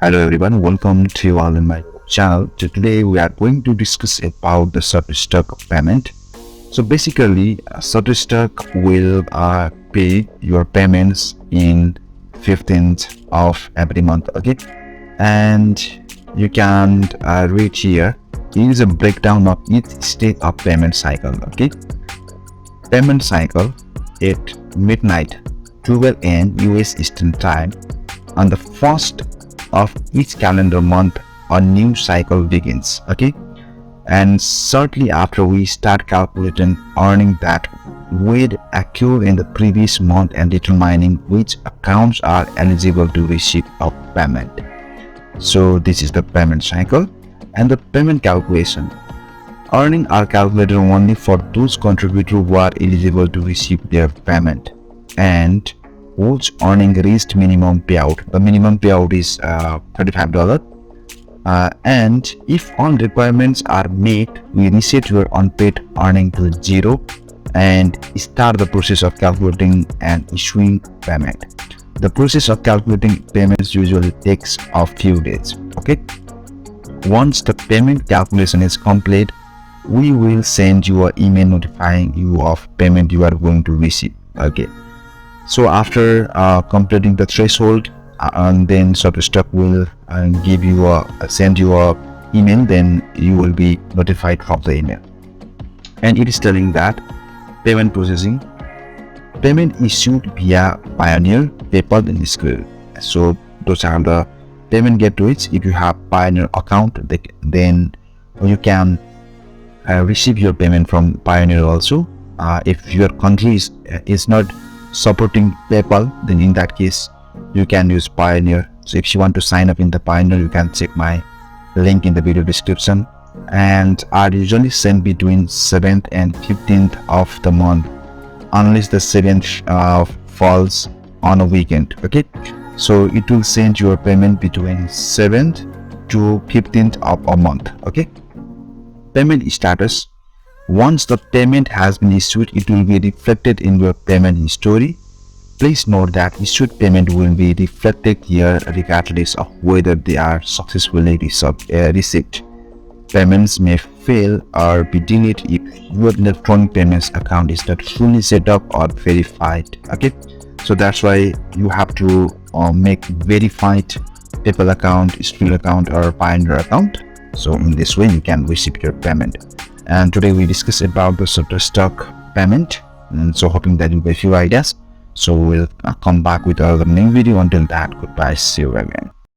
Hello everyone, welcome to you all in my channel. Today we are going to discuss about the Shutterstock payment. So basically, Shutterstock will pay your payments in 15th of every month, okay? And you can read here. Here is a breakdown of each stage of payment cycle, okay? Payment cycle at midnight 12 AM US Eastern Time on the first of each calendar month a new cycle begins, okay? And shortly after we start calculating earning that would occur in the previous month and determining which accounts are eligible to receive of payment. So this is the payment cycle and the payment calculation. Earnings are calculated only for those contributors who are eligible to receive their payment and whose earning reached minimum payout. The minimum payout is $35. And if all requirements are met, we reset your unpaid earning to 0 and start the process of calculating and issuing payment. The process of calculating payments usually takes a few days, okay? Once the payment calculation is complete, we will send you an email notifying you of payment you are going to receive, okay? So after completing the threshold, and then Shutterstock will give you send you a email, then you will be notified from the email, and it is telling that payment processing, payment issued via Pioneer, PayPal, and Skrill. So those are the payment gateways. If you have Pioneer account, then you can receive your payment from Pioneer also. If your country is not supporting PayPal, then in that case you can use Pioneer. So if you want to sign up in the Pioneer, you can check my link in the video description, and are usually sent between 7th and 15th of the month unless the 7th falls on a weekend, okay? So it will send your payment between 7th to 15th of a month, okay? Payment status. Once the payment has been issued, it will be reflected in your payment history. Please note that issued payment will be reflected here regardless of whether they are successfully received. Payments may fail or be delayed if your electronic payments account is not fully set up or verified, okay? So that's why you have to make verified PayPal account, Skrill account, or Pioneer account. So in this way you can receive your payment. And today we discussed about the Shutterstock payment, and so hoping that you get a few ideas. So we'll come back with another new video. Until that, goodbye, see you again.